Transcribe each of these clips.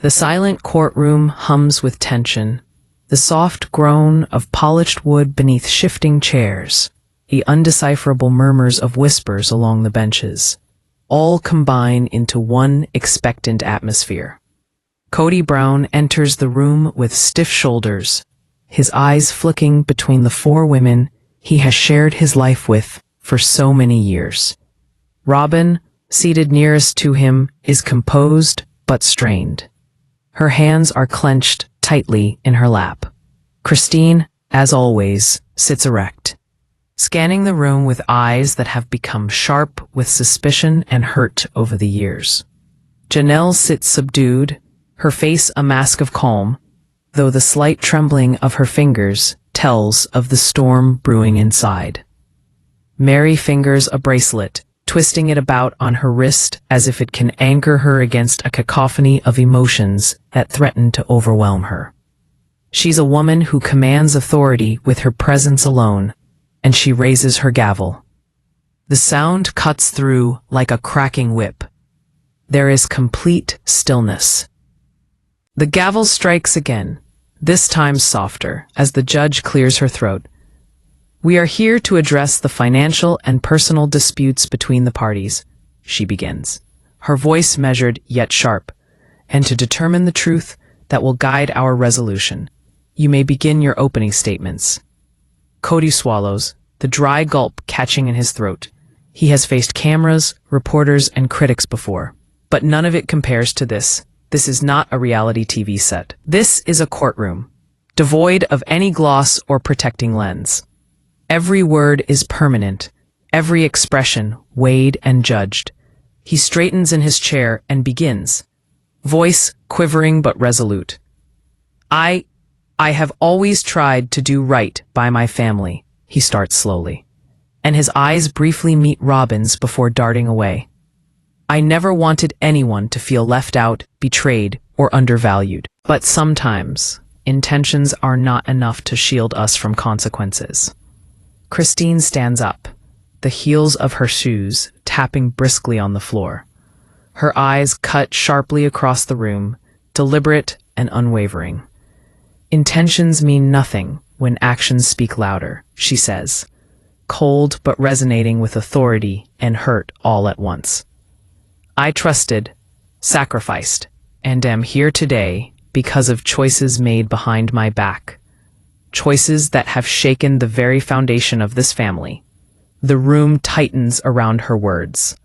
The silent courtroom hums with tension, the soft groan of polished wood beneath shifting chairs, the undecipherable murmurs of whispers along the benches, all combine into one expectant atmosphere. Kody Brown enters the room with stiff shoulders, his eyes flicking between the four women he has shared his life with for so many years. Robyn, seated nearest to him, is composed but strained. Her hands are clenched tightly in her lap. Christine, as always, sits erect, scanning the room with eyes that have become sharp with suspicion and hurt over the years. Janelle sits subdued, her face a mask of calm, though the slight trembling of her fingers tells of the storm brewing inside. Meri fingers a bracelet, twisting it about on her wrist as if it can anchor her against a cacophony of emotions that threaten to overwhelm her. She's a woman who commands authority with her presence alone, and she raises her gavel. The sound cuts through like a cracking whip. There is complete stillness. The gavel strikes again, this time softer, as the judge clears her throat. "We are here to address the financial and personal disputes between the parties," she begins, her voice measured yet sharp, "and to determine the truth that will guide our resolution. You may begin your opening statements." Kody swallows, the dry gulp catching in his throat. He has faced cameras, reporters, and critics before, but none of it compares to this. This is not a reality TV set. This is a courtroom, devoid of any gloss or protecting lens. Every word is permanent, every expression weighed and judged. He straightens in his chair and begins, voice quivering but resolute. I have always tried to do right by my family," he starts slowly, and his eyes briefly meet Robyn's before darting away. "I never wanted anyone to feel left out, betrayed, or undervalued. But sometimes, intentions are not enough to shield us from consequences." Christine stands up, the heels of her shoes tapping briskly on the floor. Her eyes cut sharply across the room, deliberate and unwavering. "Intentions mean nothing when actions speak louder," she says, cold but resonating with authority and hurt all at once. "I trusted, sacrificed, and am here today because of choices made behind my back. Choices that have shaken the very foundation of this family." The room tightens around her words.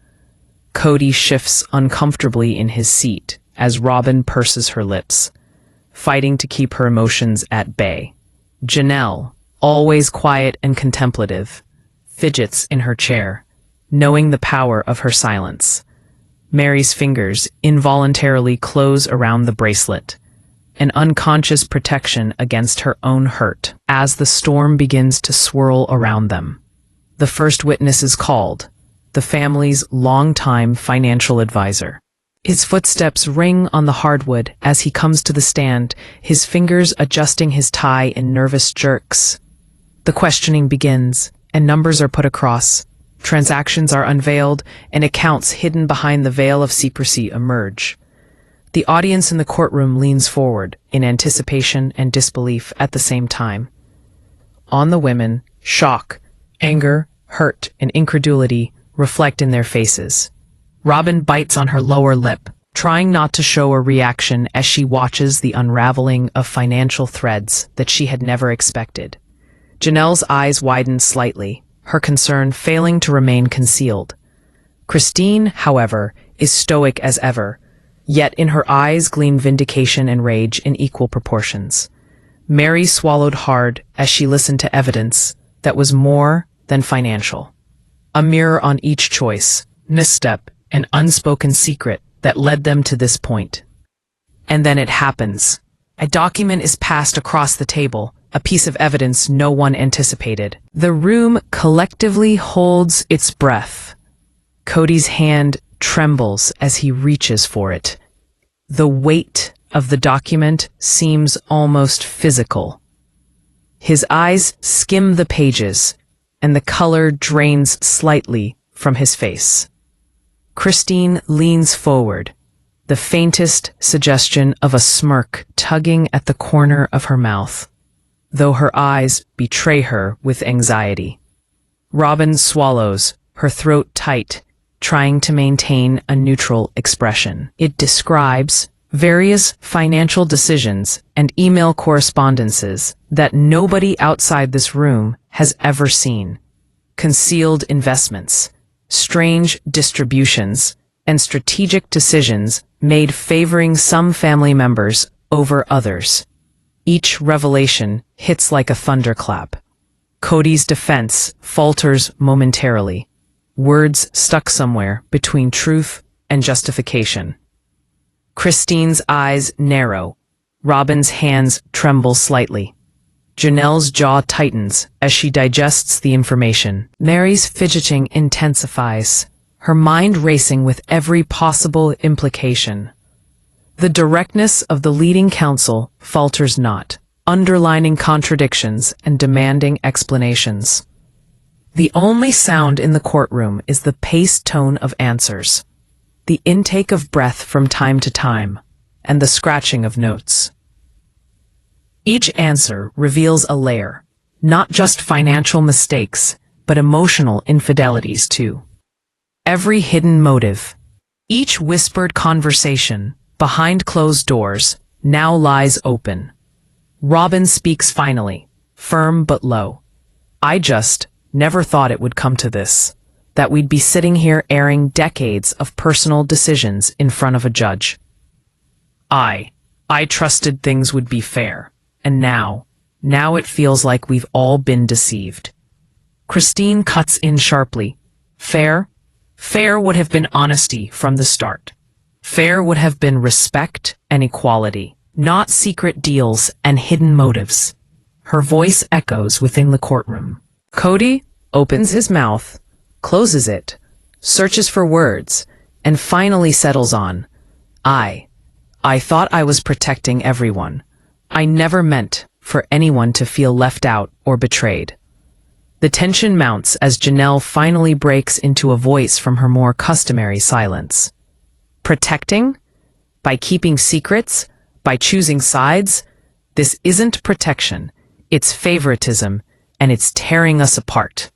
Kody shifts uncomfortably in his seat as Robyn purses her lips, fighting to keep her emotions at bay. Janelle, always quiet and contemplative, fidgets in her chair, knowing the power of her silence. Meri's fingers involuntarily close around the bracelet, an unconscious protection against her own hurt, as the storm begins to swirl around them. The first witness is called, the family's longtime financial advisor. His footsteps ring on the hardwood as he comes to the stand, his fingers adjusting his tie in nervous jerks. The questioning begins, and numbers are put across. Transactions are unveiled, and accounts hidden behind the veil of secrecy emerge. The audience in the courtroom leans forward, in anticipation and disbelief at the same time. On the women, shock, anger, hurt, and incredulity reflect in their faces. Robyn bites on her lower lip, trying not to show a reaction as she watches the unraveling of financial threads that she had never expected. Janelle's eyes widen slightly, her concern failing to remain concealed. Christine, however, is stoic as ever, yet in her eyes gleam vindication and rage in equal proportions. Meri swallowed hard as she listened to evidence that was more than financial. A mirror on each choice, misstep, and unspoken secret that led them to this point. And then it happens. A document is passed across the table, a piece of evidence no one anticipated. The room collectively holds its breath. Kody's hand trembles as he reaches for it. The weight of the document seems almost physical. His eyes skim the pages, and the color drains slightly from his face. Christine leans forward, the faintest suggestion of a smirk tugging at the corner of her mouth, though her eyes betray her with anxiety. Robyn swallows, her throat tight, trying to maintain a neutral expression. It describes various financial decisions and email correspondences that nobody outside this room has ever seen. Concealed investments, strange distributions, and strategic decisions made favoring some family members over others. Each revelation hits like a thunderclap. Kody's defense falters momentarily, words stuck somewhere between truth and justification. Christine's eyes narrow. Robyn's hands tremble slightly. Janelle's jaw tightens as she digests the information. Meri's fidgeting intensifies, her mind racing with every possible implication. The directness of the leading counsel falters not, underlining contradictions and demanding explanations. The only sound in the courtroom is the paced tone of answers, the intake of breath from time to time, and the scratching of notes. Each answer reveals a layer, not just financial mistakes, but emotional infidelities too. Every hidden motive, each whispered conversation, behind closed doors, now lies open. Robyn speaks finally, firm but low. I just never thought it would come to this, that we'd be sitting here airing decades of personal decisions in front of a judge. I trusted things would be fair, and now it feels like we've all been deceived. Christine cuts in sharply. Fair? Fair would have been honesty from the start. Fair would have been respect and equality, not secret deals and hidden motives. Her voice echoes within the courtroom. Kody opens his mouth, closes it, searches for words, and finally settles on, I thought I was protecting everyone. I never meant for anyone to feel left out or betrayed. The tension mounts as Janelle finally breaks into a voice from her more customary silence. Protecting? By keeping secrets? By choosing sides? This isn't protection. It's favoritism, and it's tearing us apart.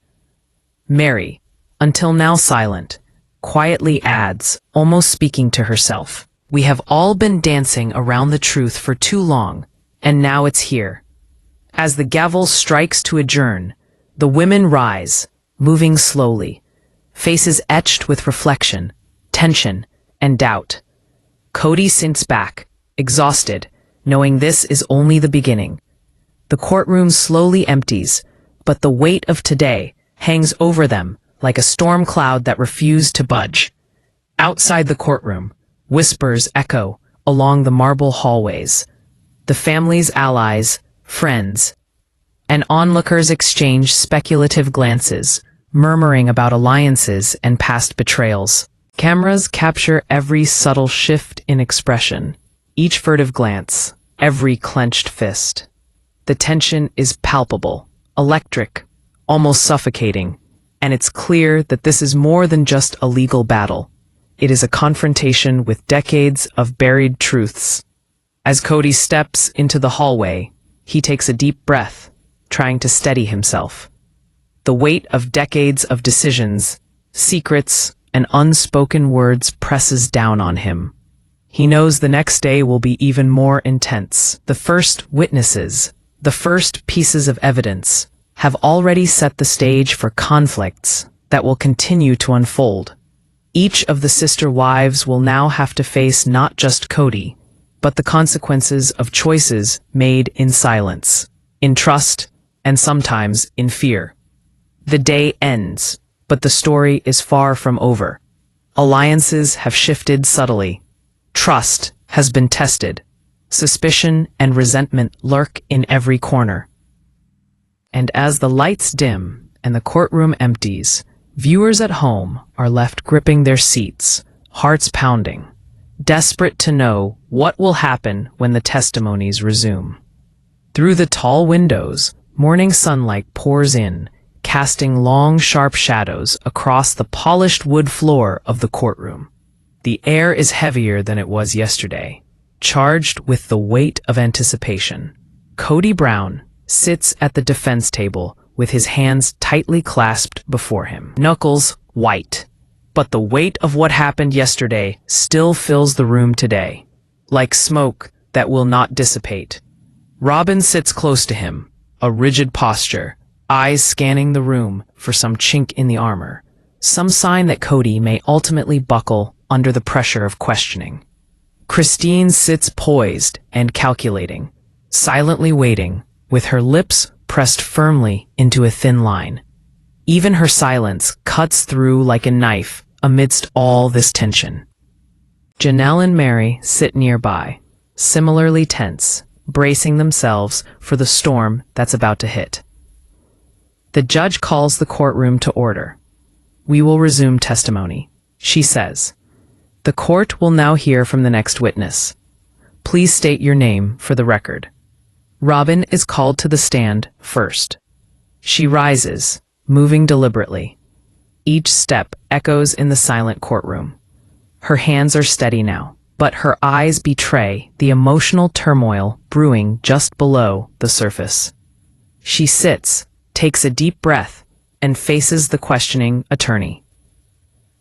Meri, until now silent, quietly adds, almost speaking to herself. We have all been dancing around the truth for too long, and now it's here. As the gavel strikes to adjourn, the women rise, moving slowly, faces etched with reflection, tension, and doubt. Kody sinks back, exhausted, knowing this is only the beginning. The courtroom slowly empties, but the weight of today hangs over them like a storm cloud that refused to budge. Outside the courtroom, whispers echo along the marble hallways. The family's allies, friends, and onlookers exchange speculative glances, murmuring about alliances and past betrayals. Cameras capture every subtle shift in expression, each furtive glance, every clenched fist. The tension is palpable, electric, almost suffocating, and it's clear that this is more than just a legal battle. It is a confrontation with decades of buried truths. As Kody steps into the hallway, he takes a deep breath, trying to steady himself. The weight of decades of decisions, secrets, and unspoken words presses down on him. He knows the next day will be even more intense. The first witnesses, the first pieces of evidence, have already set the stage for conflicts that will continue to unfold. Each of the sister wives will now have to face not just Kody, but the consequences of choices made in silence, in trust, and sometimes in fear. The day ends, but the story is far from over. Alliances have shifted subtly. Trust has been tested. Suspicion and resentment lurk in every corner. And as the lights dim and the courtroom empties, viewers at home are left gripping their seats, hearts pounding, desperate to know what will happen when the testimonies resume. Through the tall windows, morning sunlight pours in, casting long, sharp shadows across the polished wood floor of the courtroom. The air is heavier than it was yesterday, charged with the weight of anticipation. Kody Brown sits at the defense table with his hands tightly clasped before him, knuckles white. But the weight of what happened yesterday still fills the room today, like smoke that will not dissipate. Robyn sits close to him, a rigid posture, eyes scanning the room for some chink in the armor, some sign that Kody may ultimately buckle under the pressure of questioning. Christine sits poised and calculating, silently waiting, with her lips pressed firmly into a thin line. Even her silence cuts through like a knife amidst all this tension. Janelle and Meri sit nearby, similarly tense, bracing themselves for the storm that's about to hit. The judge calls the courtroom to order. "We will resume testimony," she says. "The court will now hear from the next witness. Please state your name for the record." Robyn is called to the stand first. She rises, moving deliberately. Each step echoes in the silent courtroom. Her hands are steady now, but her eyes betray the emotional turmoil brewing just below the surface. She sits, takes a deep breath, and faces the questioning attorney.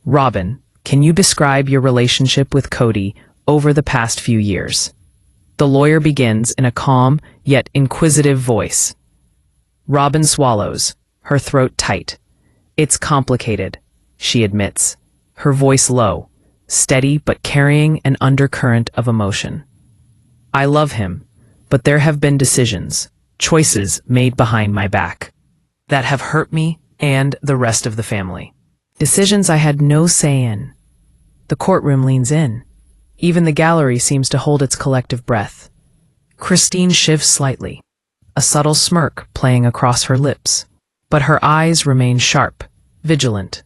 "Robyn, can you describe your relationship with Kody over the past few years?" The lawyer begins in a calm yet inquisitive voice. Robyn swallows, her throat tight. "It's complicated," she admits, her voice low, steady but carrying an undercurrent of emotion. "I love him, but there have been decisions, choices made behind my back, that have hurt me and the rest of the family. Decisions I had no say in." The courtroom leans in. Even the gallery seems to hold its collective breath. Christine shivers slightly, a subtle smirk playing across her lips. But her eyes remain sharp, vigilant.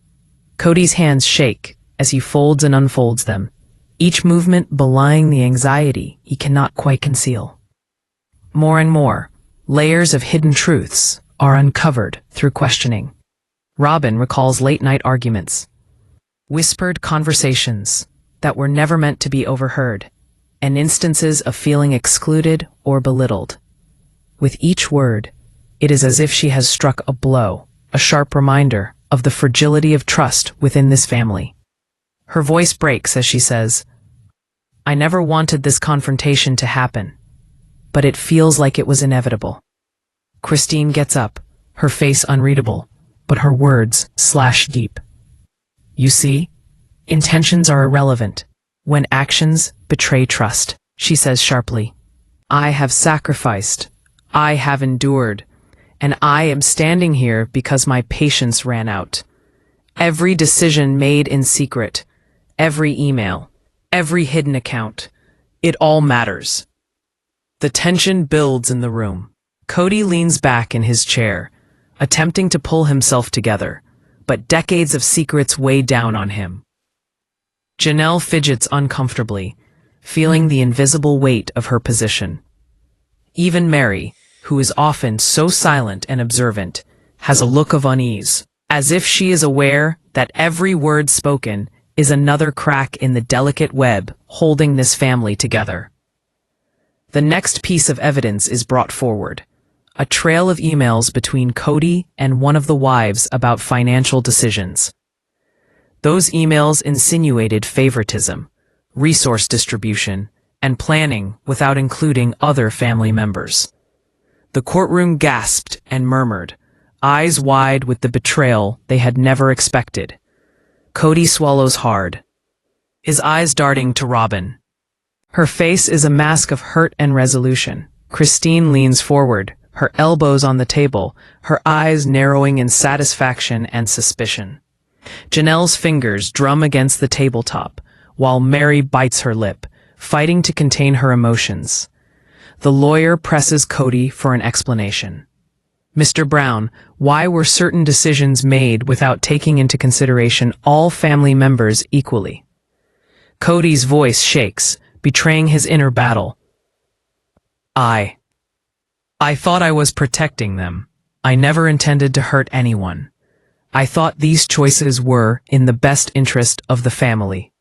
Kody's hands shake as he folds and unfolds them, each movement belying the anxiety he cannot quite conceal. More and more, layers of hidden truths are uncovered through questioning. Robyn recalls late-night arguments, whispered conversations that were never meant to be overheard, and instances of feeling excluded or belittled. With each word, it is as if she has struck a blow, a sharp reminder of the fragility of trust within this family. Her voice breaks as she says, "I never wanted this confrontation to happen, but it feels like it was inevitable." Christine gets up, her face unreadable, but her words slash deep. "You see, intentions are irrelevant when actions betray trust," she says sharply. "I have sacrificed, I have endured, and I am standing here because my patience ran out. Every decision made in secret, every email, every hidden account, it all matters." The tension builds in the room. Kody leans back in his chair, attempting to pull himself together, but decades of secrets weigh down on him. Janelle fidgets uncomfortably, feeling the invisible weight of her position. Even Meri, who is often so silent and observant, has a look of unease, as if she is aware that every word spoken is another crack in the delicate web holding this family together. The next piece of evidence is brought forward, a trail of emails between Kody and one of the wives about financial decisions. Those emails insinuated favoritism, resource distribution, and planning without including other family members. The courtroom gasped and murmured, eyes wide with the betrayal they had never expected. Kody swallows hard, his eyes darting to Robyn. Her face is a mask of hurt and resolution. Christine leans forward, her elbows on the table, her eyes narrowing in satisfaction and suspicion. Janelle's fingers drum against the tabletop, while Meri bites her lip, fighting to contain her emotions. The lawyer presses Kody for an explanation. "Mr. Brown, why were certain decisions made without taking into consideration all family members equally?" Kody's voice shakes, betraying his inner battle. I thought I was protecting them. I never intended to hurt anyone. I thought these choices were in the best interest of the family."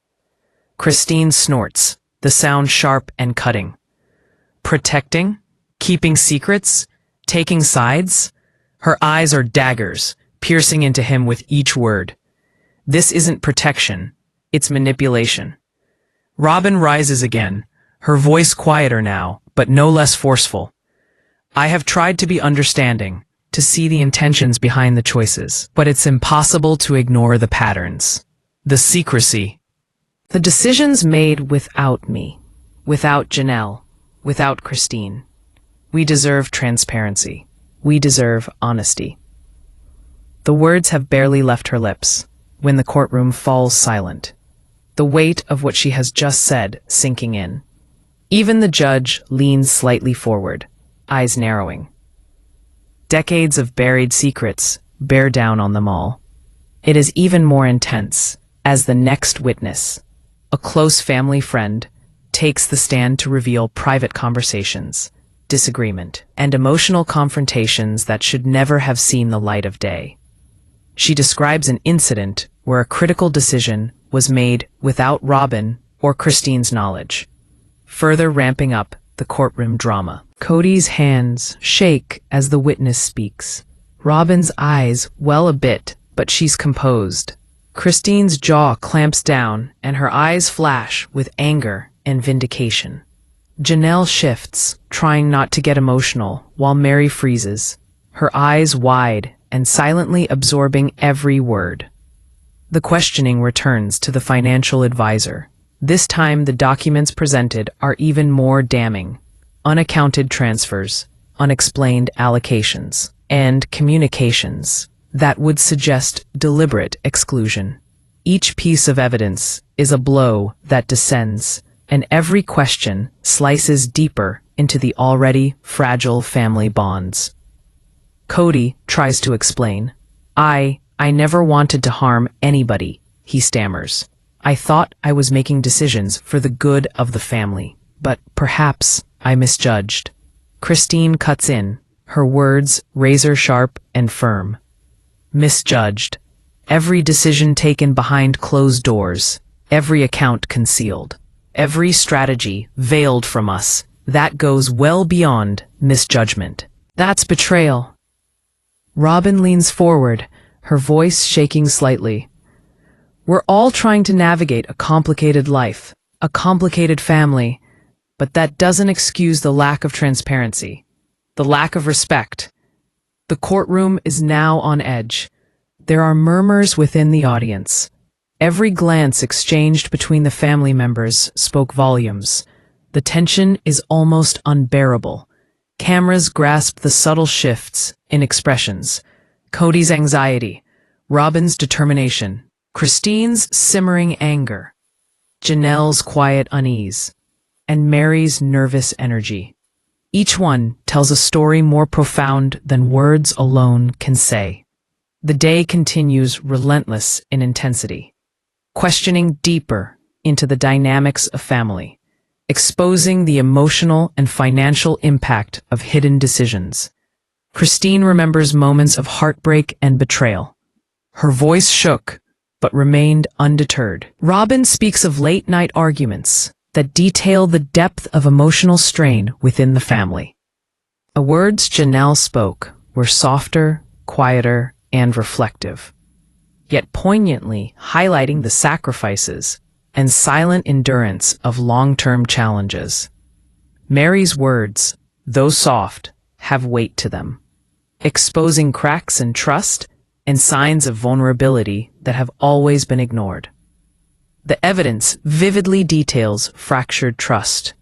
Christine snorts, the sound sharp and cutting. Protecting? Keeping secrets? Taking sides? Her eyes are daggers, piercing into him with each word. This isn't protection, it's manipulation. Robyn rises again, her voice quieter now, but no less forceful. I have tried to be understanding, to see the intentions behind the choices, but it's impossible to ignore the patterns. The secrecy. The decisions made without me, without Janelle, without Christine. We deserve transparency. We deserve honesty. The words have barely left her lips when the courtroom falls silent, the weight of what she has just said sinking in. Even the judge leans slightly forward, eyes narrowing. Decades of buried secrets bear down on them all. It is even more intense as the next witness, a close family friend, takes the stand to reveal private conversations, disagreement, and emotional confrontations that should never have seen the light of day. She describes an incident where a critical decision was made without Robyn or Christine's knowledge, further ramping up the courtroom drama. Kody's hands shake as the witness speaks. Robyn's eyes well a bit, but she's composed. Christine's jaw clamps down and her eyes flash with anger and vindication. Janelle shifts, trying not to get emotional, while Meri freezes, her eyes wide and silently absorbing every word. The questioning returns to the financial advisor. This time the documents presented are even more damning. Unaccounted transfers, unexplained allocations, and communications that would suggest deliberate exclusion. Each piece of evidence is a blow that descends, and every question slices deeper into the already fragile family bonds. Kody tries to explain. I never wanted to harm anybody, he stammers. I thought I was making decisions for the good of the family, but perhaps I misjudged. Christine cuts in, her words razor sharp and firm. Misjudged. Every decision taken behind closed doors, every account concealed, every strategy veiled from us. That goes well beyond misjudgment. That's betrayal. Robyn leans forward, her voice shaking slightly. We're all trying to navigate a complicated life, a complicated family, but that doesn't excuse the lack of transparency, the lack of respect. The courtroom is now on edge. There are murmurs within the audience. Every glance exchanged between the family members spoke volumes. The tension is almost unbearable. Cameras grasp the subtle shifts in expressions. Kody's anxiety, Robyn's determination, Christine's simmering anger, Janelle's quiet unease, and Meri's nervous energy. Each one tells a story more profound than words alone can say. The day continues relentless in intensity, questioning deeper into the dynamics of family, exposing the emotional and financial impact of hidden decisions. Christine remembers moments of heartbreak and betrayal. Her voice shook, but remained undeterred. Robyn speaks of late-night arguments that detail the depth of emotional strain within the family. The words Janelle spoke were softer, quieter, and reflective, yet poignantly highlighting the sacrifices and silent endurance of long-term challenges. Meri's words, though soft, have weight to them, exposing cracks in trust and signs of vulnerability that have always been ignored. The evidence vividly details fractured trust,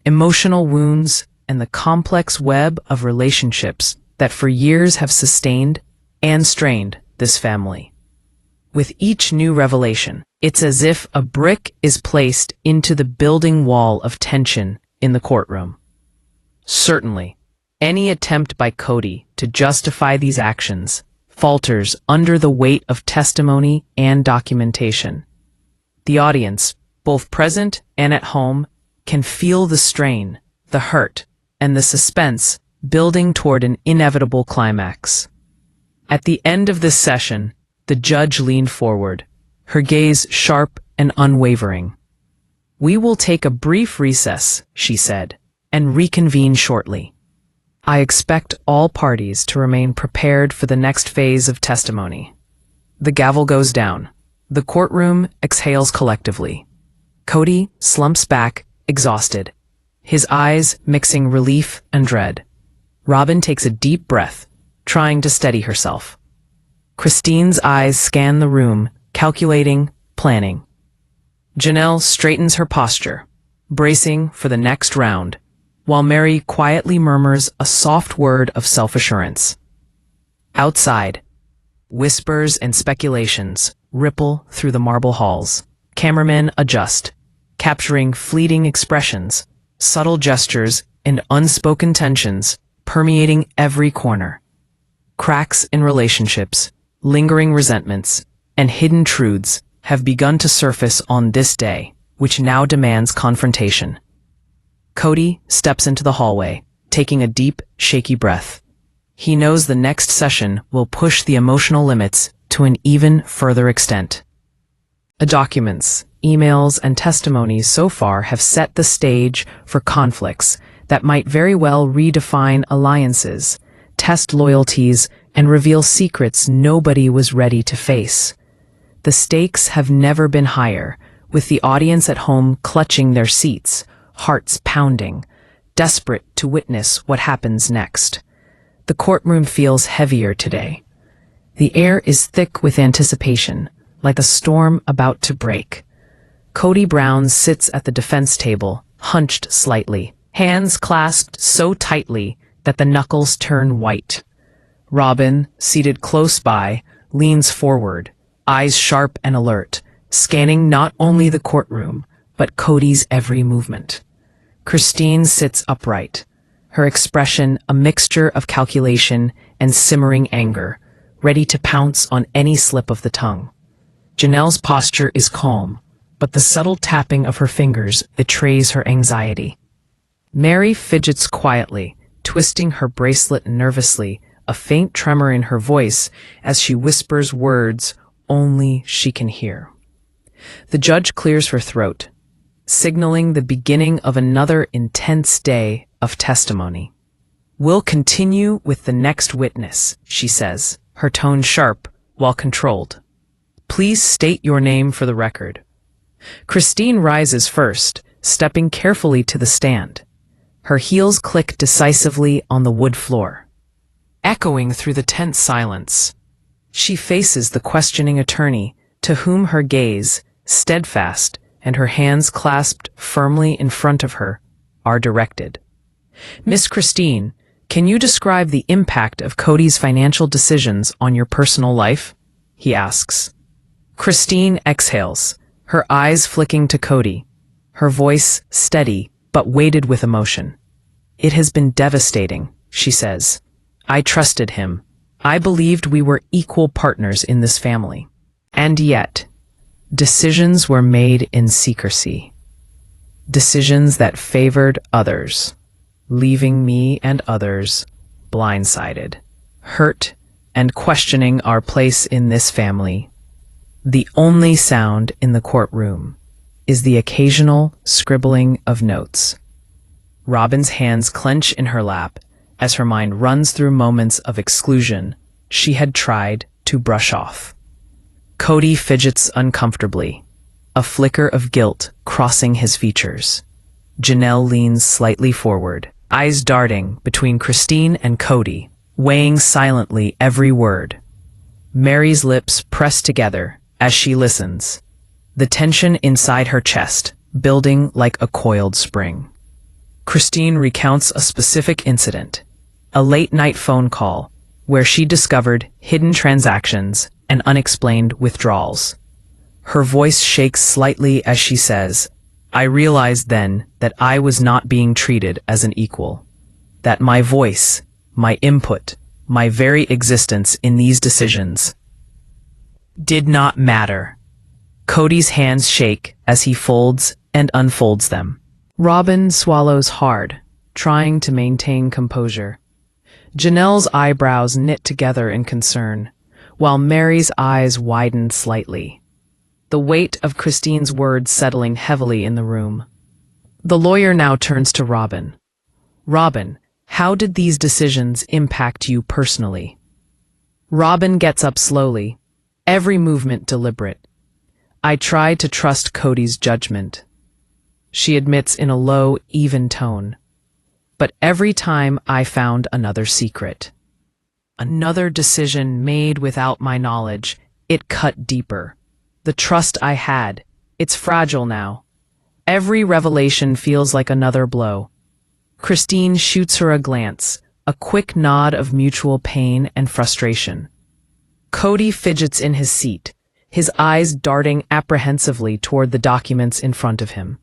emotional wounds, and the complex web of relationships that for years have sustained and strained this family. With each new revelation, it's as if a brick is placed into the building wall of tension in the courtroom. Certainly, any attempt by Kody to justify these actions falters under the weight of testimony and documentation. The audience, both present and at home, can feel the strain, the hurt, and the suspense building toward an inevitable climax. At the end of this session, the judge leaned forward, her gaze sharp and unwavering. "We will take a brief recess," she said, "and reconvene shortly. I expect all parties to remain prepared for the next phase of testimony." The gavel goes down. The courtroom exhales collectively. Kody slumps back, exhausted, his eyes mixing relief and dread. Robyn takes a deep breath, trying to steady herself. Christine's eyes scan the room, calculating, planning. Janelle straightens her posture, bracing for the next round, while Meri quietly murmurs a soft word of self-assurance. Outside, whispers and speculations ripple through the marble halls. Cameramen adjust, capturing fleeting expressions, subtle gestures, and unspoken tensions permeating every corner. Cracks in relationships, lingering resentments, and hidden truths have begun to surface on this day, which now demands confrontation. Kody steps into the hallway, taking a deep, shaky breath. He knows the next session will push the emotional limits to an even further extent. The documents, emails, and testimonies so far have set the stage for conflicts that might very well redefine alliances, test loyalties, and reveal secrets nobody was ready to face. The stakes have never been higher, with the audience at home clutching their seats, hearts pounding, desperate to witness what happens next. The courtroom feels heavier today. The air is thick with anticipation, like a storm about to break. Kody Brown sits at the defense table, hunched slightly, hands clasped so tightly that the knuckles turn white. Robyn, seated close by, leans forward, eyes sharp and alert, scanning not only the courtroom, but Kody's every movement. Christine sits upright, her expression a mixture of calculation and simmering anger, ready to pounce on any slip of the tongue. Janelle's posture is calm, but the subtle tapping of her fingers betrays her anxiety. Meri fidgets quietly, twisting her bracelet nervously, a faint tremor in her voice as she whispers words only she can hear. The judge clears her throat, signaling the beginning of another intense day of testimony. "We'll continue with the next witness," she says, her tone sharp while controlled. "Please state your name for the record." Christine rises first, stepping carefully to the stand. Her heels click decisively on the wood floor, echoing through the tense silence. She faces the questioning attorney, to whom her gaze, steadfast, and her hands clasped firmly in front of her, are directed. "Miss Christine, can you describe the impact of Kody's financial decisions on your personal life?" he asks. Christine exhales, her eyes flicking to Kody, her voice steady but weighted with emotion. "It has been devastating," she says. "I trusted him. I believed we were equal partners in this family. And yet, decisions were made in secrecy. Decisions that favored others, leaving me and others blindsided, hurt, and questioning our place in this family." The only sound in the courtroom is the occasional scribbling of notes. Robyn's hands clench in her lap as her mind runs through moments of exclusion she had tried to brush off. Kody fidgets uncomfortably, a flicker of guilt crossing his features. Janelle leans slightly forward, eyes darting between Christine and Kody, weighing silently every word. Meri's lips press together as she listens, the tension inside her chest building like a coiled spring. Christine recounts a specific incident, a late-night phone call where she discovered hidden transactions and unexplained withdrawals. Her voice shakes slightly as she says, "I realized then that I was not being treated as an equal, that my voice, my input, my very existence in these decisions did not matter." Kody's hands shake as he folds and unfolds them. Robyn swallows hard, trying to maintain composure. Janelle's eyebrows knit together in concern, while Meri's eyes widen slightly. the weight of Christine's words settling heavily in the room. The lawyer now turns to Robyn. Robyn, how did these decisions impact you personally? Robyn gets up slowly, every movement deliberate. I tried to trust Kody's judgment. She admits in a low, even tone. But every time I found another secret. Another decision made without my knowledge, it cut deeper. The trust I had, it's fragile now. Every revelation feels like another blow. Christine shoots her a glance, a quick nod of mutual pain and frustration. Kody fidgets in his seat, his eyes darting apprehensively toward the documents in front of him.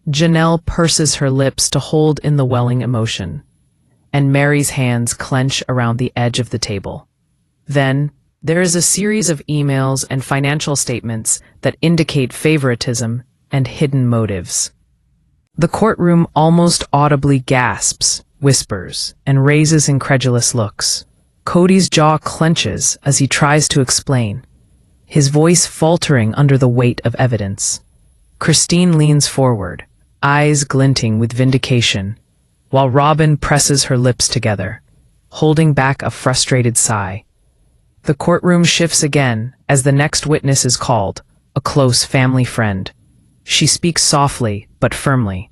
Janelle purses her lips to hold in the welling emotion, and Meri's hands clench around the edge of the table. Then, there is a series of emails and financial statements that indicate favoritism and hidden motives. The courtroom almost audibly gasps, whispers, and raises incredulous looks. Kody's jaw clenches as he tries to explain, his voice faltering under the weight of evidence. Christine leans forward, eyes glinting with vindication, while Robyn presses her lips together, holding back a frustrated sigh. The courtroom shifts again as the next witness is called, a close family friend. She speaks softly but firmly,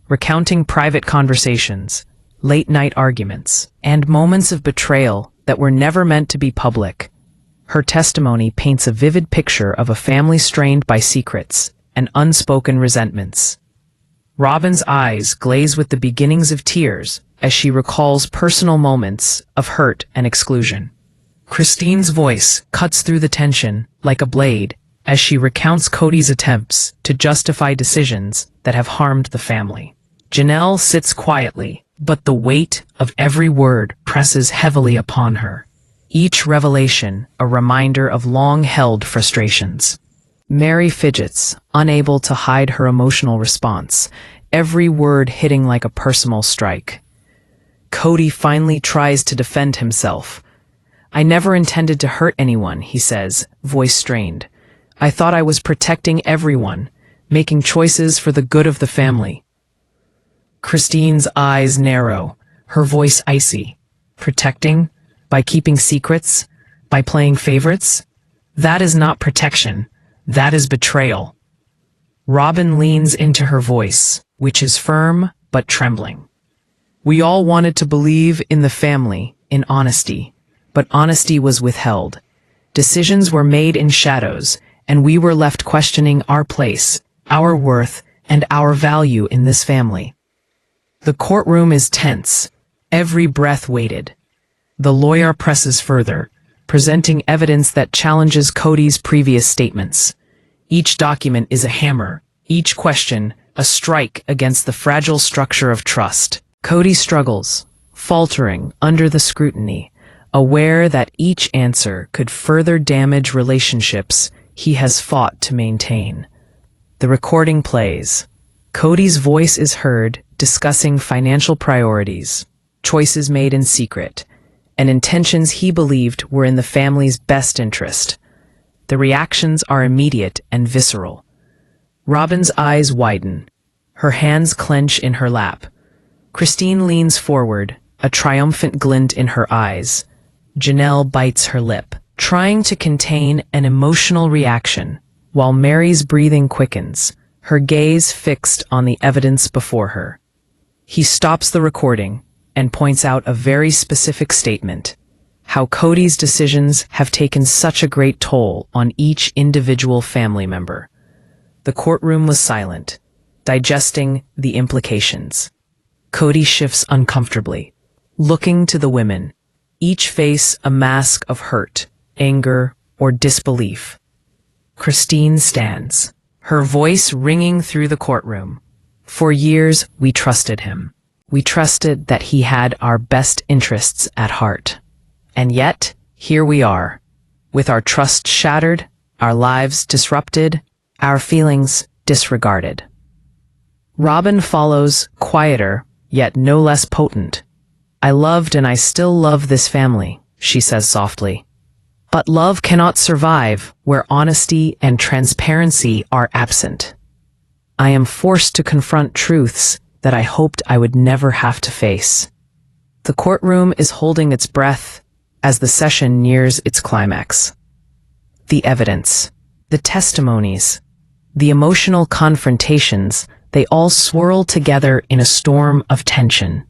recounting private conversations, late-night arguments, and moments of betrayal that were never meant to be public. Her testimony paints a vivid picture of a family strained by secrets and unspoken resentments. Robyn's eyes glaze with the beginnings of tears as she recalls personal moments of hurt and exclusion. Christine's voice cuts through the tension like a blade as she recounts Kody's attempts to justify decisions that have harmed the family. Janelle sits quietly, but the weight of every word presses heavily upon her, each revelation a reminder of long-held frustrations. Meri fidgets, unable to hide her emotional response, every word hitting like a personal strike. Kody finally tries to defend himself. I never intended to hurt anyone, he says, voice strained. I thought I was protecting everyone, making choices for the good of the family. Christine's eyes narrow, her voice icy. Protecting? By keeping secrets? By playing favorites? That is not protection. That is betrayal. Robyn leans into her voice, which is firm but trembling. We all wanted to believe in the family, in honesty, but honesty was withheld. Decisions were made in shadows, and we were left questioning our place, our worth, and our value in this family. The courtroom is tense, every breath weighted. The lawyer presses further, presenting evidence that challenges Kody's previous statements. Each document is a hammer, each question a strike against the fragile structure of trust. Kody struggles, faltering under the scrutiny, aware that each answer could further damage relationships he has fought to maintain. The recording plays. Kody's voice is heard discussing financial priorities, choices made in secret, and intentions he believed were in the family's best interest. The reactions are immediate and visceral. Robyn's eyes widen. Her hands clench in her lap. Christine leans forward, a triumphant glint in her eyes. Janelle bites her lip, trying to contain an emotional reaction, while Meri's breathing quickens, her gaze fixed on the evidence before her. He stops the recording and points out a very specific statement, how Kody's decisions have taken such a great toll on each individual family member. The courtroom was silent, digesting the implications. Kody shifts uncomfortably, looking to the women, each face a mask of hurt, anger, or disbelief. Christine stands, her voice ringing through the courtroom. For years, we trusted him. We trusted that he had our best interests at heart. And yet, here we are, with our trust shattered, our lives disrupted, our feelings disregarded. Robyn follows, quieter, yet no less potent. I loved and I still love this family, she says softly. But love cannot survive where honesty and transparency are absent. I am forced to confront truths that I hoped I would never have to face. The courtroom is holding its breath as the session nears its climax. The evidence, the testimonies, the emotional confrontations, they all swirl together in a storm of tension.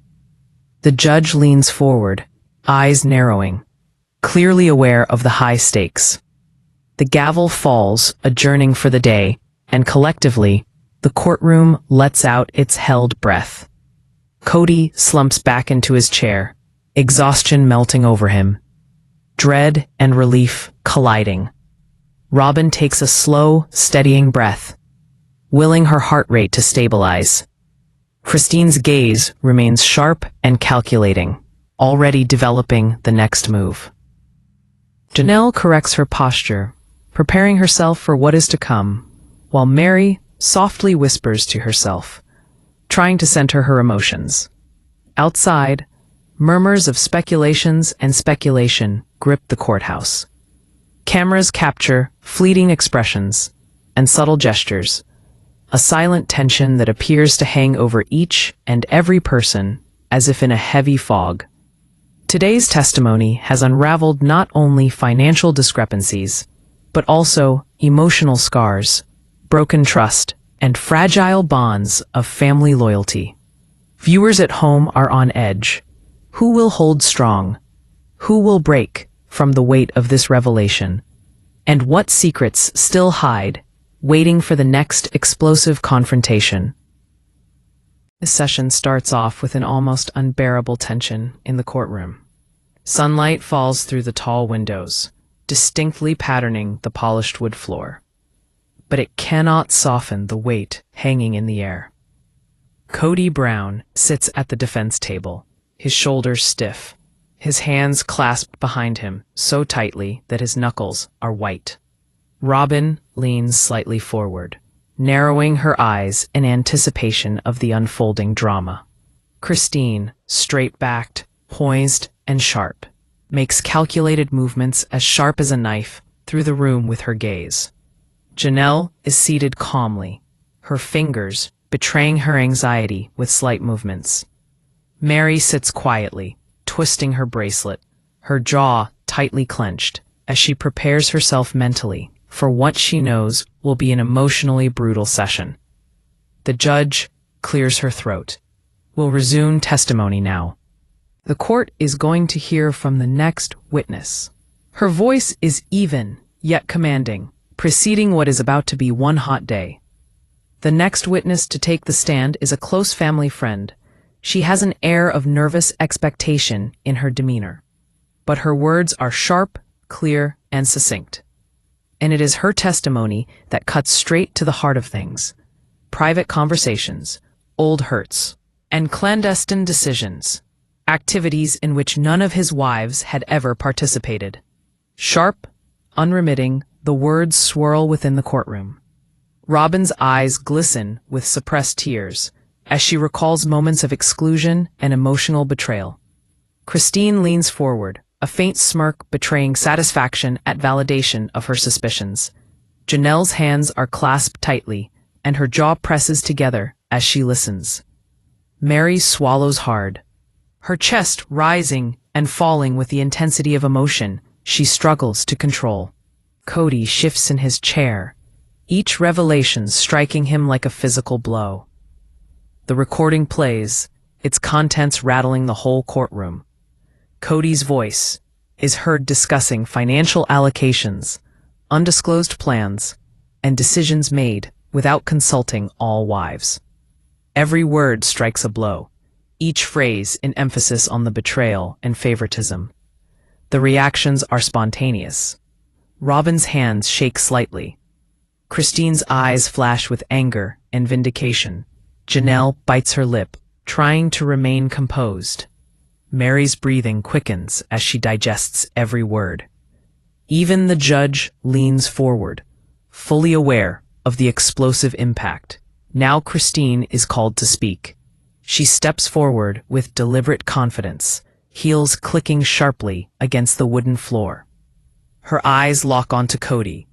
The judge leans forward, eyes narrowing, clearly aware of the high stakes. The gavel falls, adjourning for the day, and collectively, the courtroom lets out its held breath. Kody slumps back into his chair, exhaustion melting over him, dread and relief colliding. Robyn takes a slow, steadying breath, willing her heart rate to stabilize. Christine's gaze remains sharp and calculating, already developing the next move. Janelle corrects her posture, preparing herself for what is to come, while Meri softly whispers to herself, trying to center her emotions. Outside, murmurs of speculations and speculation grip the courthouse. Cameras capture fleeting expressions and subtle gestures, a silent tension that appears to hang over each and every person as if in a heavy fog. Today's testimony has unraveled not only financial discrepancies, but also emotional scars, broken trust, and fragile bonds of family loyalty. Viewers at home are on edge. Who will hold strong? Who will break from the weight of this revelation? And what secrets still hide, waiting for the next explosive confrontation? The session starts off with an almost unbearable tension in the courtroom. Sunlight falls through the tall windows, distinctly patterning the polished wood floor. But it cannot soften the weight hanging in the air. Kody Brown sits at the defense table, his shoulders stiff, his hands clasped behind him so tightly that his knuckles are white. Robyn leans slightly forward, narrowing her eyes in anticipation of the unfolding drama. Christine, straight-backed, poised, and sharp, makes calculated movements as sharp as a knife through the room with her gaze. Janelle is seated calmly, her fingers betraying her anxiety with slight movements. Meri sits quietly, twisting her bracelet, her jaw tightly clenched, as she prepares herself mentally for what she knows will be an emotionally brutal session. The judge clears her throat. We'll resume testimony now. The court is going to hear from the next witness. Her voice is even, yet commanding, preceding what is about to be one hot day. The next witness to take the stand is a close family friend. She has an air of nervous expectation in her demeanor, but her words are sharp, clear, and succinct. And it is her testimony that cuts straight to the heart of things. Private conversations, old hurts, and clandestine decisions, activities in which none of his wives had ever participated. Sharp, unremitting, the words swirl within the courtroom. Robyn's eyes glisten with suppressed tears as she recalls moments of exclusion and emotional betrayal. Christine leans forward, a faint smirk betraying satisfaction at validation of her suspicions. Janelle's hands are clasped tightly, and her jaw presses together as she listens. Meri swallows hard, her chest rising and falling with the intensity of emotion she struggles to control. Kody shifts in his chair, each revelation striking him like a physical blow. The recording plays, its contents rattling the whole courtroom. Kody's voice is heard discussing financial allocations, undisclosed plans, and decisions made without consulting all wives. Every word strikes a blow, each phrase an emphasis on the betrayal and favoritism. The reactions are spontaneous. Robyn's hands shake slightly. Christine's eyes flash with anger and vindication. Janelle bites her lip, trying to remain composed. Meri's breathing quickens as she digests every word. Even the judge leans forward, fully aware of the explosive impact. Now Christine is called to speak. She steps forward with deliberate confidence, heels clicking sharply against the wooden floor. Her eyes lock onto Kody,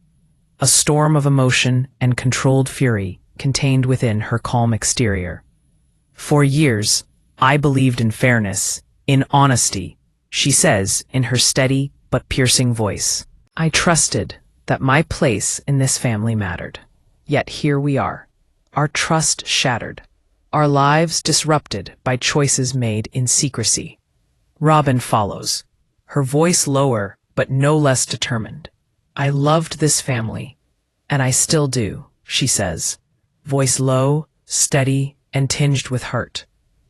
a storm of emotion and controlled fury contained within her calm exterior. For years, I believed in fairness, in honesty, she says in her steady but piercing voice. I trusted that my place in this family mattered. Yet here we are, our trust shattered, our lives disrupted by choices made in secrecy. Robyn follows, her voice lower but no less determined. I loved this family, and I still do, she says, voice low, steady, and tinged with hurt.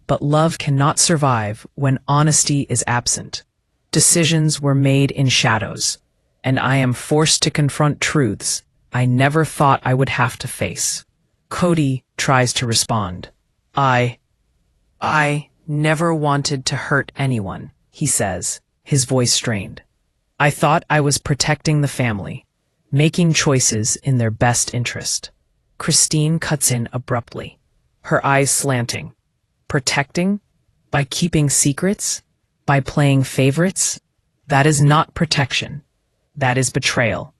But love cannot survive when honesty is absent. Decisions were made in shadows, and I am forced to confront truths I never thought I would have to face. Kody tries to respond. I never wanted to hurt anyone, he says, his voice strained. I thought I was protecting the family, making choices in their best interest. Christine cuts in abruptly, her eyes slanting. Protecting? By keeping secrets? By playing favorites? That is not protection. That is betrayal.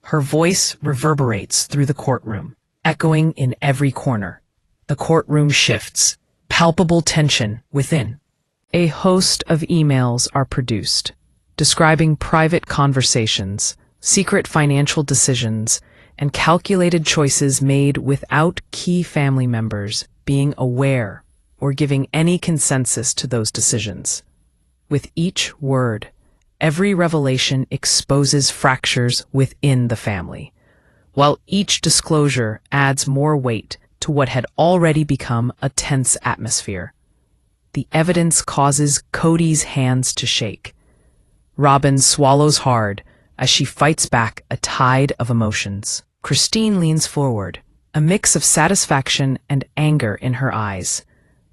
Her voice reverberates through the courtroom, echoing in every corner. The courtroom shifts, palpable tension within. A host of emails are produced, describing private conversations, secret financial decisions, and calculated choices made without key family members being aware or giving any consensus to those decisions. With each word, every revelation exposes fractures within the family, while each disclosure adds more weight to what had already become a tense atmosphere. The evidence causes Kody's hands to shake. Robyn swallows hard as she fights back a tide of emotions. Christine leans forward, a mix of satisfaction and anger in her eyes.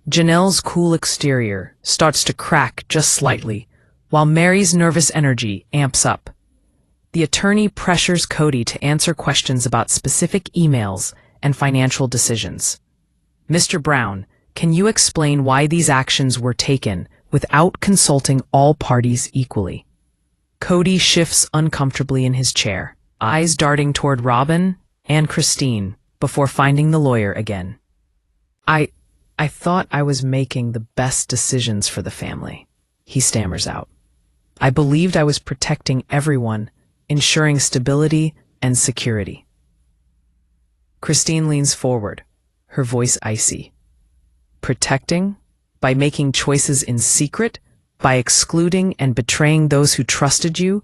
Janelle's cool exterior starts to crack just slightly, while Meri's nervous energy amps up. The attorney pressures Kody to answer questions about specific emails and financial decisions. Mr. Brown, can you explain why these actions were taken without consulting all parties equally? Kody shifts uncomfortably in his chair, eyes darting toward Robyn and Christine before finding the lawyer again. I thought I was making the best decisions for the family, he stammers out. I believed I was protecting everyone, ensuring stability and security. Christine leans forward, her voice icy. Protecting? By making choices in secret? By excluding and betraying those who trusted you?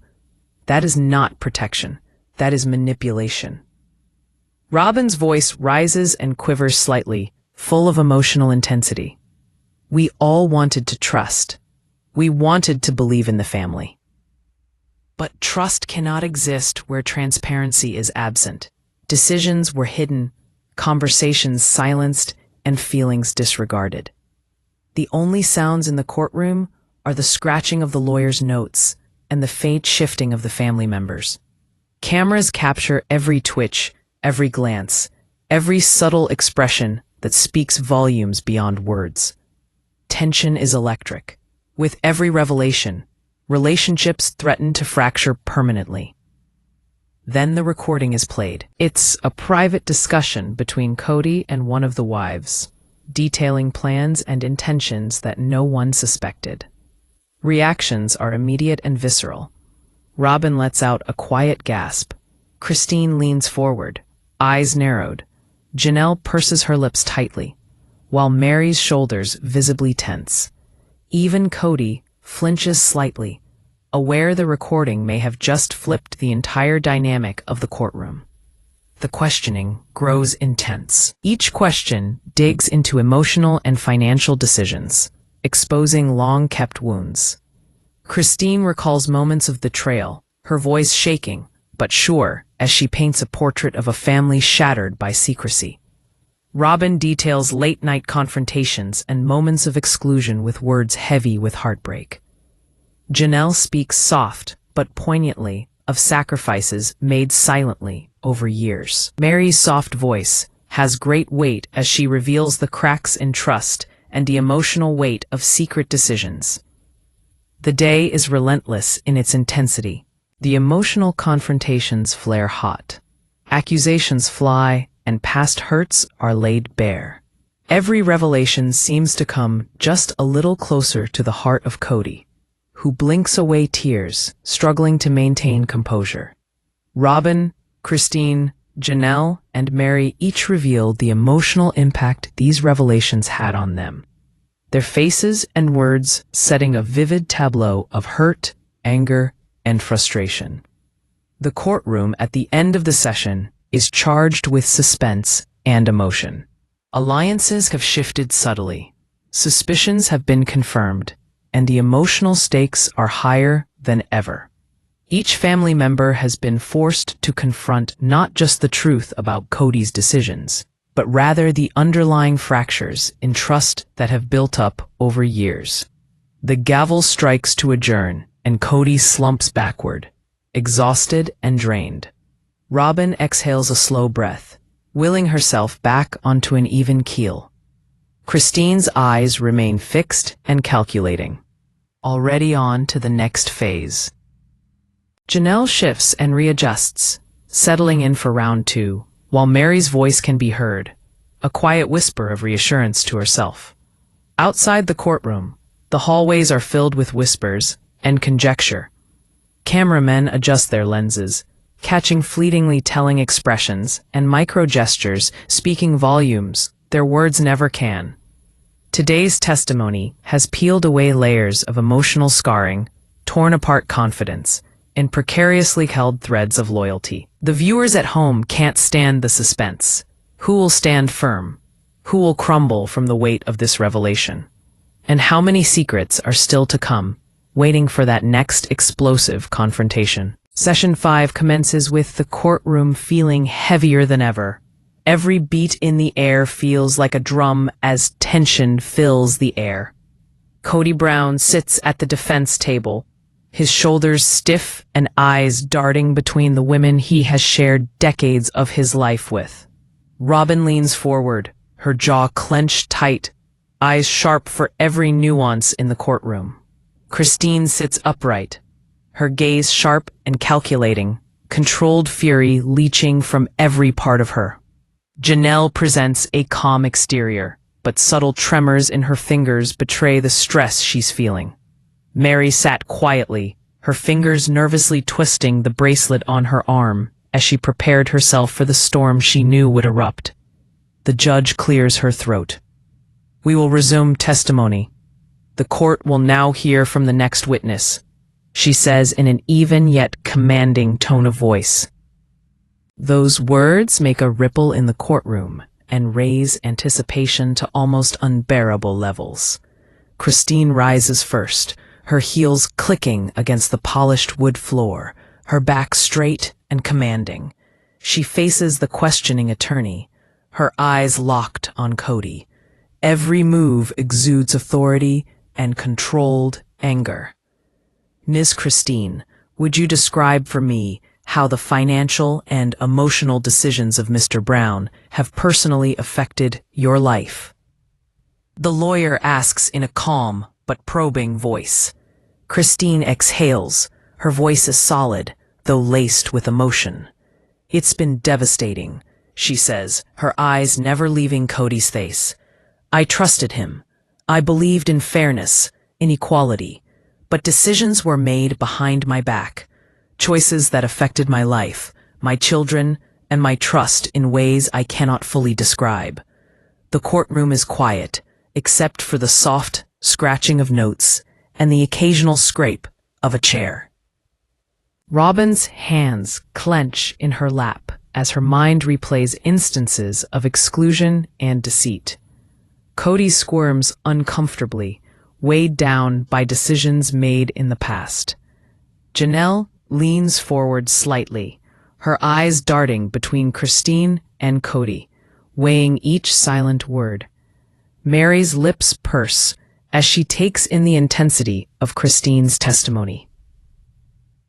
That is not protection. That is manipulation. Robyn's voice rises and quivers slightly, full of emotional intensity. We all wanted to trust. We wanted to believe in the family. But trust cannot exist where transparency is absent. Decisions were hidden, conversations silenced, and feelings disregarded. The only sounds in the courtroom are the scratching of the lawyer's notes and the faint shifting of the family members. Cameras capture every twitch, every glance, every subtle expression that speaks volumes beyond words. Tension is electric. With every revelation, relationships threaten to fracture permanently. Then the recording is played. It's a private discussion between Kody and one of the wives, detailing plans and intentions that no one suspected. Reactions are immediate and visceral. Robyn lets out a quiet gasp. Christine leans forward, eyes narrowed. Janelle purses her lips tightly, while Meri's shoulders visibly tense. Even Kody flinches slightly, aware the recording may have just flipped the entire dynamic of the courtroom. The questioning grows intense. Each question digs into emotional and financial decisions, exposing long-kept wounds. Christine recalls moments of betrayal, her voice shaking, but sure, as she paints a portrait of a family shattered by secrecy. Robyn details late-night confrontations and moments of exclusion with words heavy with heartbreak. Janelle speaks soft, but poignantly, of sacrifices made silently over years. Meri's soft voice has great weight as she reveals the cracks in trust and the emotional weight of secret decisions. The day is relentless in its intensity. The emotional confrontations flare hot. Accusations fly, and past hurts are laid bare. Every revelation seems to come just a little closer to the heart of Kody, who blinks away tears, struggling to maintain composure. Robyn, Christine, Janelle, and Meri each revealed the emotional impact these revelations had on them. Their faces and words setting a vivid tableau of hurt, anger, and frustration. The courtroom at the end of the session is charged with suspense and emotion. Alliances have shifted subtly. Suspicions have been confirmed, and the emotional stakes are higher than ever. Each family member has been forced to confront not just the truth about Kody's decisions, but rather the underlying fractures in trust that have built up over years. The gavel strikes to adjourn, and Kody slumps backward, exhausted and drained. Robyn exhales a slow breath, willing herself back onto an even keel. Christine's eyes remain fixed and calculating, already on to the next phase. Janelle shifts and readjusts, settling in for round 2, while Meri's voice can be heard, a quiet whisper of reassurance to herself. Outside the courtroom, the hallways are filled with whispers and conjecture. Cameramen adjust their lenses, catching fleetingly telling expressions and micro-gestures speaking volumes their words never can. Today's testimony has peeled away layers of emotional scarring, torn apart confidence, and precariously held threads of loyalty. The viewers at home can't stand the suspense. Who will stand firm? Who will crumble from the weight of this revelation? And how many secrets are still to come, waiting for that next explosive confrontation? Session 5 commences with the courtroom feeling heavier than ever. Every beat in the air feels like a drum as tension fills the air. Kody Brown sits at the defense table, his shoulders stiff and eyes darting between the women he has shared decades of his life with. Robyn leans forward, her jaw clenched tight, eyes sharp for every nuance in the courtroom. Christine sits upright, her gaze sharp and calculating, controlled fury leaching from every part of her. Janelle presents a calm exterior, but subtle tremors in her fingers betray the stress she's feeling. Meri sat quietly, her fingers nervously twisting the bracelet on her arm as she prepared herself for the storm she knew would erupt. The judge clears her throat. "We will resume testimony. The court will now hear from the next witness," she says in an even yet commanding tone of voice. Those words make a ripple in the courtroom and raise anticipation to almost unbearable levels. Christine rises first, her heels clicking against the polished wood floor, her back straight and commanding. She faces the questioning attorney, her eyes locked on Kody. Every move exudes authority and controlled anger. "Ms. Christine, would you describe for me how the financial and emotional decisions of Mr. Brown have personally affected your life?" The lawyer asks in a calm but probing voice. Christine exhales, her voice is solid, though laced with emotion. "It's been devastating," she says, her eyes never leaving Kody's face. "I trusted him. I believed in fairness, in equality, but decisions were made behind my back, choices that affected my life, my children, and my trust in ways I cannot fully describe." The courtroom is quiet, except for the soft scratching of notes and the occasional scrape of a chair. Robyn's hands clench in her lap as her mind replays instances of exclusion and deceit. Kody squirms uncomfortably, weighed down by decisions made in the past. Janelle leans forward slightly, her eyes darting between Christine and Kody, weighing each silent word. Meri's lips purse as she takes in the intensity of Christine's testimony.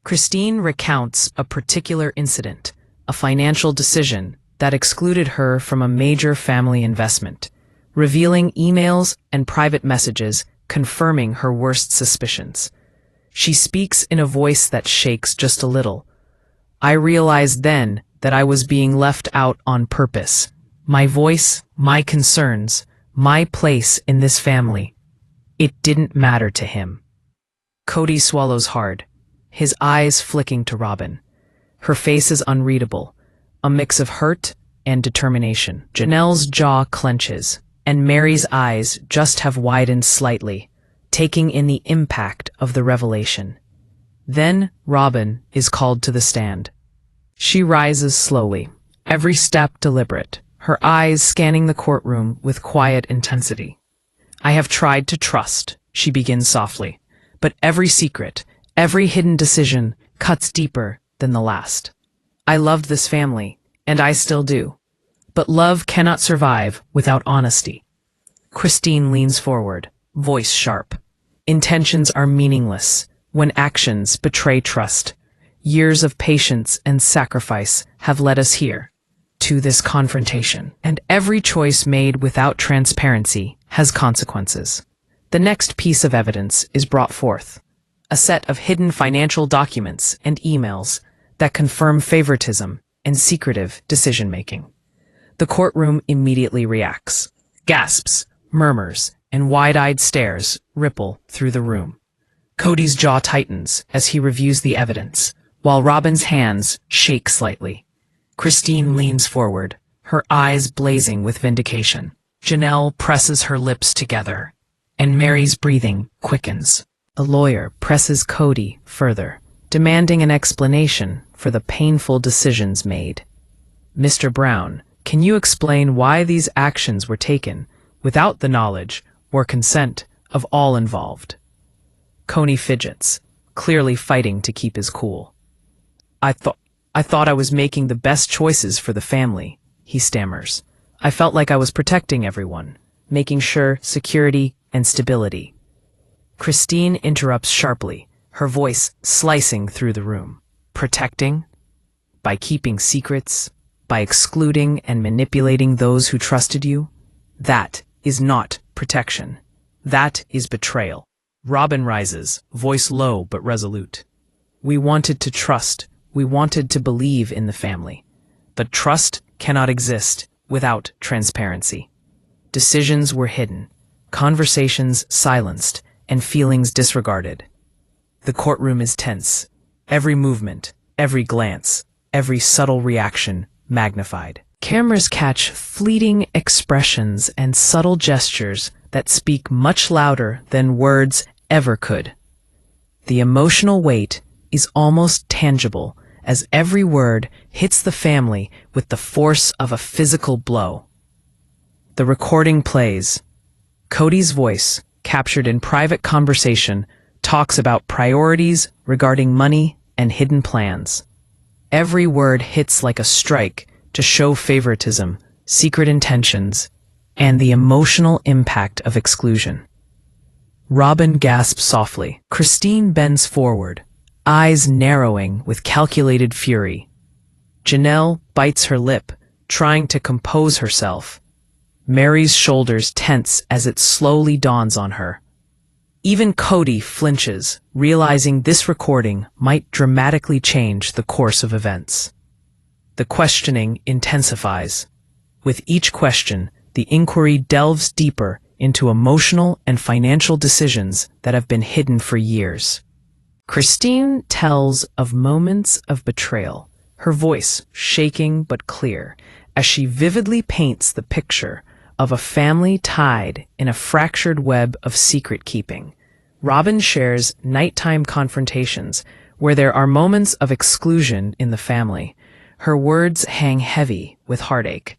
Christine recounts a particular incident, a financial decision that excluded her from a major family investment, revealing emails and private messages confirming her worst suspicions. She speaks in a voice that shakes just a little. I realized then that I was being left out on purpose. My voice, my concerns, my place in this family. It didn't matter to him. Kody swallows hard, his eyes flicking to Robyn. Her face is unreadable, a mix of hurt and determination. Janelle's jaw clenches, and Meri's eyes just have widened slightly, taking in the impact of the revelation. Then Robyn is called to the stand. She rises slowly, every step deliberate, her eyes scanning the courtroom with quiet intensity. I have tried to trust, she begins softly, but every secret, every hidden decision cuts deeper than the last. I loved this family, and I still do. But love cannot survive without honesty. Christine leans forward, voice sharp. Intentions are meaningless when actions betray trust. Years of patience and sacrifice have led us here, to this confrontation, and every choice made without transparency has consequences. The next piece of evidence is brought forth, a set of hidden financial documents and emails that confirm favoritism and secretive decision-making. The courtroom immediately reacts. Gasps, murmurs, and wide-eyed stares ripple through the room. Kody's jaw tightens as he reviews the evidence, while Robyn's hands shake slightly. Christine leans forward, her eyes blazing with vindication. Janelle presses her lips together, and Meri's breathing quickens. A lawyer presses Kody further, demanding an explanation for the painful decisions made. Mr. Brown, can you explain why these actions were taken without the knowledge or consent of all involved? Kody fidgets, clearly fighting to keep his cool. I thought I was making the best choices for the family, he stammers. I felt like I was protecting everyone, making sure security and stability. Christine interrupts sharply, her voice slicing through the room. Protecting? By keeping secrets? By excluding and manipulating those who trusted you? That is not protection. That is betrayal. Robyn rises, voice low but resolute. We wanted to trust. We wanted to believe in the family. But trust cannot exist without transparency. Decisions were hidden, conversations silenced, and feelings disregarded. The courtroom is tense. Every movement, every glance, every subtle reaction magnified. Cameras catch fleeting expressions and subtle gestures that speak much louder than words ever could. The emotional weight is almost tangible as every word hits the family with the force of a physical blow. The recording plays. Kody's voice, captured in private conversation, talks about priorities regarding money and hidden plans. Every word hits like a strike to show favoritism, secret intentions, and the emotional impact of exclusion. Robyn gasps softly. Christine bends forward, eyes narrowing with calculated fury. Janelle bites her lip, trying to compose herself. Meri's shoulders tense as it slowly dawns on her. Even Kody flinches, realizing this recording might dramatically change the course of events. The questioning intensifies. With each question, the inquiry delves deeper into emotional and financial decisions that have been hidden for years. Christine tells of moments of betrayal, her voice shaking but clear, as she vividly paints the picture of a family tied in a fractured web of secret-keeping. Robyn shares nighttime confrontations where there are moments of exclusion in the family. Her words hang heavy with heartache.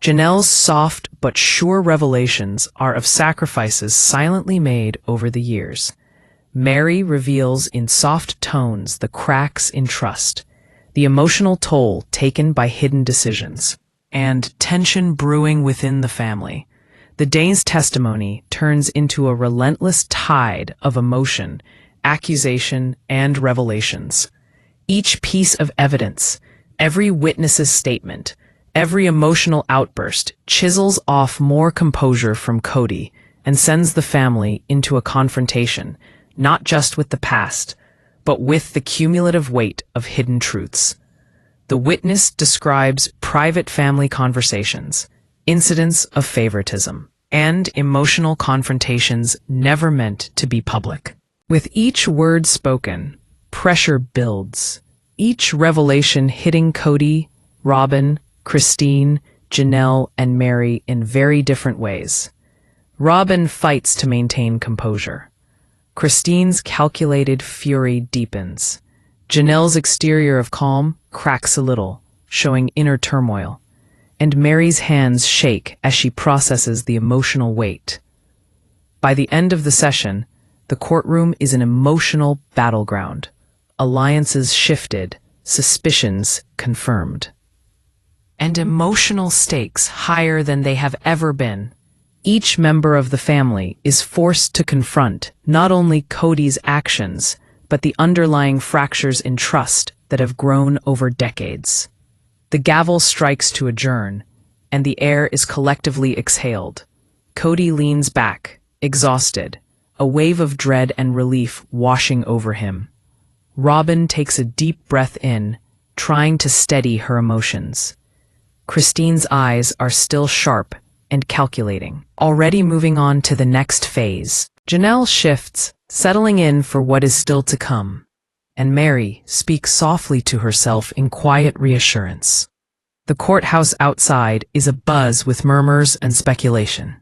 Janelle's soft but sure revelations are of sacrifices silently made over the years. Meri reveals in soft tones the cracks in trust, the emotional toll taken by hidden decisions, and tension brewing within the family. The day's testimony turns into a relentless tide of emotion, accusation, and revelations. Each piece of evidence, every witness's statement, every emotional outburst chisels off more composure from Kody and sends the family into a confrontation not just with the past, but with the cumulative weight of hidden truths. The witness describes private family conversations, incidents of favoritism, and emotional confrontations never meant to be public. With each word spoken, pressure builds, each revelation hitting Kody, Robyn, Christine, Janelle, and Meri in very different ways. Robyn fights to maintain composure. Christine's calculated fury deepens. Janelle's exterior of calm cracks a little, showing inner turmoil. And Meri's hands shake as she processes the emotional weight. By the end of the session, the courtroom is an emotional battleground. Alliances shifted, suspicions confirmed. And emotional stakes higher than they have ever been. Each member of the family is forced to confront not only Kody's actions, but the underlying fractures in trust that have grown over decades. The gavel strikes to adjourn, and the air is collectively exhaled. Kody leans back, exhausted, a wave of dread and relief washing over him. Robyn takes a deep breath in, trying to steady her emotions. Christine's eyes are still sharp and calculating, already moving on to the next phase. Janelle shifts, settling in for what is still to come. And Meri speaks softly to herself in quiet reassurance. The courthouse outside is abuzz with murmurs and speculation.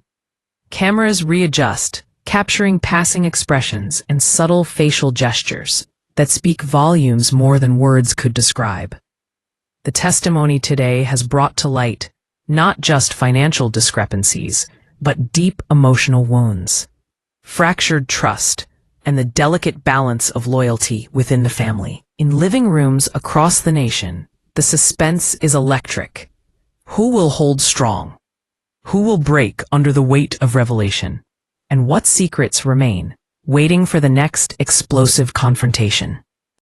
Cameras readjust, capturing passing expressions and subtle facial gestures that speak volumes more than words could describe. The testimony today has brought to light not just financial discrepancies, but deep emotional wounds, fractured trust, and the delicate balance of loyalty within the family. In living rooms across the nation, the suspense is electric. Who will hold strong? Who will break under the weight of revelation? And what secrets remain, waiting for the next explosive confrontation?